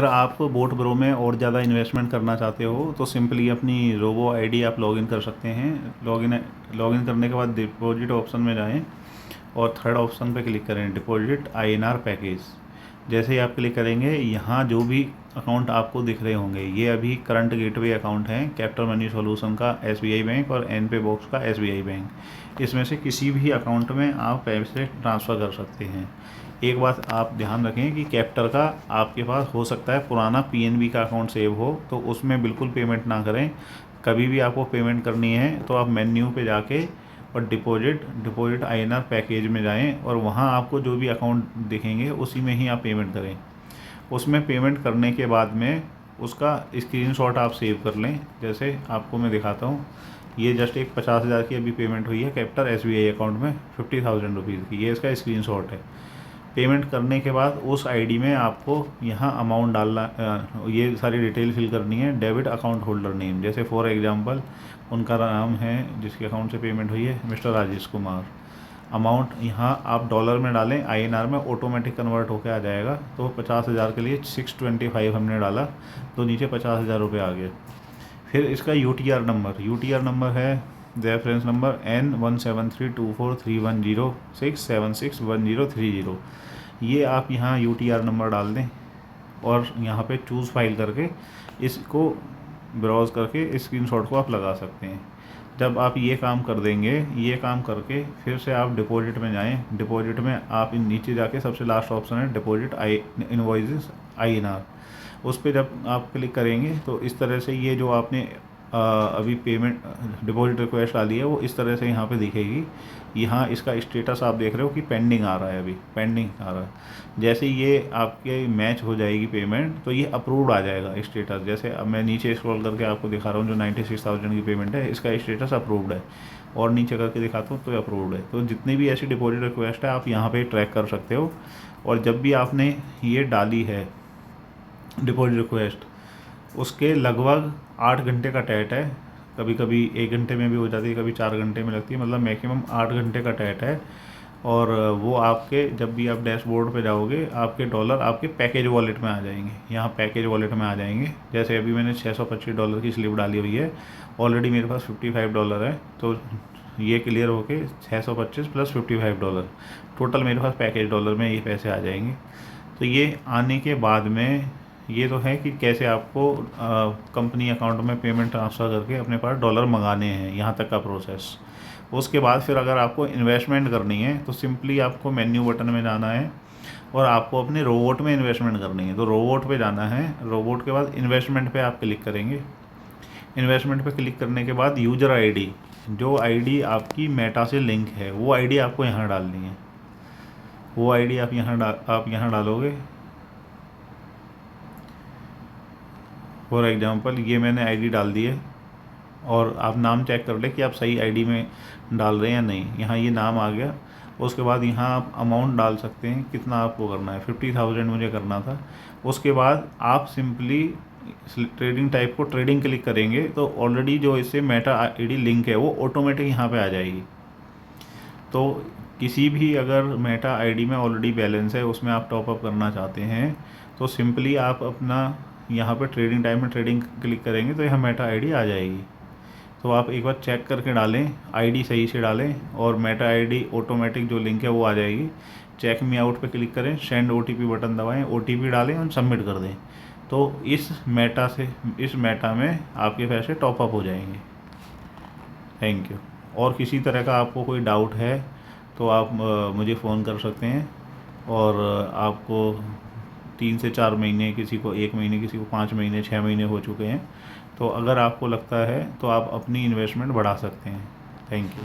अगर आप boat bro में और ज़्यादा इन्वेस्टमेंट करना चाहते हो तो सिंपली अपनी रोबो आईडी आप लॉगिन कर सकते हैं। लॉगिन करने के बाद डिपॉजिट ऑप्शन में जाएं और थर्ड ऑप्शन पे क्लिक करें, डिपॉजिट आईएनआर पैकेज। जैसे ही आप क्लिक करेंगे, यहाँ जो भी अकाउंट आपको दिख रहे होंगे ये अभी करंट गेटवे अकाउंट हैं, कैपिटल मनी सॉल्यूशन का एसबीआई बैंक और एनपे बॉक्स का एसबीआई बैंक। इसमें से किसी भी अकाउंट में आप पैसे ट्रांसफ़र कर सकते हैं। एक बात आप ध्यान रखें कि कैपिटल का आपके पास हो सकता है पुराना पीएनबी का अकाउंट सेव हो, तो उसमें बिल्कुल पेमेंट ना करें। कभी भी आपको पेमेंट करनी है तो आप मेन्यू पे जाके और डिपॉजिट आईएनआर पैकेज में जाएं और वहाँ आपको जो भी अकाउंट दिखेंगे उसी में ही आप पेमेंट करें। उसमें पेमेंट करने के बाद में उसका स्क्रीनशॉट आप सेव कर लें। जैसे आपको मैं दिखाता हूँ, ये जस्ट एक 50,000 की अभी पेमेंट हुई है कैपिटल एसबीआई अकाउंट में 50,000 रुपीज़ की, ये इसका स्क्रीनशॉट है। पेमेंट करने के बाद उस आईडी में आपको यहाँ अमाउंट डालना, ये सारी डिटेल फिल करनी है। डेबिट अकाउंट होल्डर नेम, जैसे फॉर एग्जांपल उनका नाम है जिसके अकाउंट से पेमेंट हुई है मिस्टर राजेश कुमार। अमाउंट यहाँ आप डॉलर में डालें, आईएनआर में ऑटोमेटिक कन्वर्ट होकर आ जाएगा। तो 50,000 के लिए 625 हमने डाला तो नीचे 50,000 रुपये आ गए। फिर इसका यूटीआर नंबर है रेफरेंस नंबर N173243106761030। ये आप यहाँ यूटीआर नंबर डाल दें और यहाँ पे चूज़ फाइल करके इसको ब्राउज़ करके स्क्रीनशॉट को आप लगा सकते हैं। जब आप ये काम कर देंगे, ये काम करके फिर से आप डिपॉजिट में जाएं। डिपॉजिट में आप नीचे जाके सबसे लास्ट ऑप्शन है डिपॉजिट इनवॉइसेस आईएनआर, उस पर जब आप क्लिक करेंगे तो इस तरह से ये जो आपने अभी पेमेंट डिपॉजिट रिक्वेस्ट डाली है वो इस तरह से यहाँ पे दिखेगी। यहाँ इसका स्टेटस आप देख रहे हो कि पेंडिंग आ रहा है, अभी पेंडिंग आ रहा है। जैसे ये आपके मैच हो जाएगी पेमेंट तो ये अप्रूव्ड आ जाएगा स्टेटस। जैसे अब मैं नीचे स्क्रॉल करके आपको दिखा रहा हूँ, जो 96,000 की पेमेंट है इसका स्टेटस अप्रूव्ड है, और नीचे करके दिखाता हूँ तो अप्रूव्ड है। तो जितनी भी ऐसी डिपॉजिट रिक्वेस्ट है आप यहाँ पर ट्रैक कर सकते हो। और जब भी आपने ये डाली है डिपॉजिट रिक्वेस्ट, उसके लगभग 8 घंटे का टैट है। कभी कभी 1 घंटे में भी हो जाती है, कभी 4 घंटे में लगती है, मतलब मैक्सिमम 8 घंटे का टैट है। और वो आपके जब भी आप डैशबोर्ड पे जाओगे आपके डॉलर आपके पैकेज वॉलेट में आ जाएंगे। यहाँ पैकेज वॉलेट में आ जाएंगे। जैसे अभी मैंने $625 की स्लिप डाली हुई है, ऑलरेडी मेरे पास $55 है, तो ये क्लियर होके 625 प्लस $55 टोटल मेरे पास पैकेज डॉलर में ये पैसे आ जाएंगे। तो ये आने के बाद में ये तो है कि कैसे आपको कंपनी अकाउंट में पेमेंट ट्रांसफ़र करके अपने पास डॉलर मंगाने हैं, यहाँ तक का प्रोसेस। उसके बाद फिर अगर आपको इन्वेस्टमेंट करनी है तो सिंपली आपको मेन्यू बटन में जाना है और आपको अपने रोबोट में इन्वेस्टमेंट करनी है। तो रोबोट पे जाना है, रोबोट के बाद इन्वेस्टमेंट पे आप क्लिक करेंगे। इन्वेस्टमेंट पे क्लिक करने के बाद यूज़र आईडी, जो आईडी आपकी मेटा से लिंक है वो आईडी आपको यहाँ डालनी है। वो आईडी आप यहाँ डालोगे। फॉर एग्जांपल ये मैंने आईडी डाल दी है, और आप नाम चेक कर ले कि आप सही आईडी में डाल रहे हैं या नहीं। यहाँ ये नाम आ गया। उसके बाद यहाँ आप अमाउंट डाल सकते हैं, कितना आपको करना है। 50,000 मुझे करना था। उसके बाद आप सिंपली ट्रेडिंग टाइप को ट्रेडिंग क्लिक करेंगे तो ऑलरेडी जो इससे मेटा आईडी लिंक है वो ऑटोमेटिक यहाँ पे आ जाएगी। तो किसी भी अगर मेटा आईडी में ऑलरेडी बैलेंस है, उसमें आप टॉपअप करना चाहते हैं, तो सिंपली आप अपना यहाँ पे ट्रेडिंग टाइम में ट्रेडिंग क्लिक करेंगे तो यहाँ मेटा आईडी आ जाएगी। तो आप एक बार चेक करके डालें, आईडी सही से डालें, और मेटा आईडी ऑटोमेटिक जो लिंक है वो आ जाएगी। चेक मी आउट पे क्लिक करें, सेंड ओटीपी बटन दबाएं, ओटीपी डालें और सबमिट कर दें। तो इस मेटा में आपके पैसे टॉपअप हो जाएंगे। Thank you. और किसी तरह का आपको कोई डाउट है तो आप मुझे फ़ोन कर सकते हैं। और आपको 3 से 4 महीने, किसी को 1 महीने, किसी को 5 महीने, 6 महीने हो चुके हैं। तो अगर आपको लगता है तो आप अपनी इन्वेस्टमेंट बढ़ा सकते हैं। Thank you.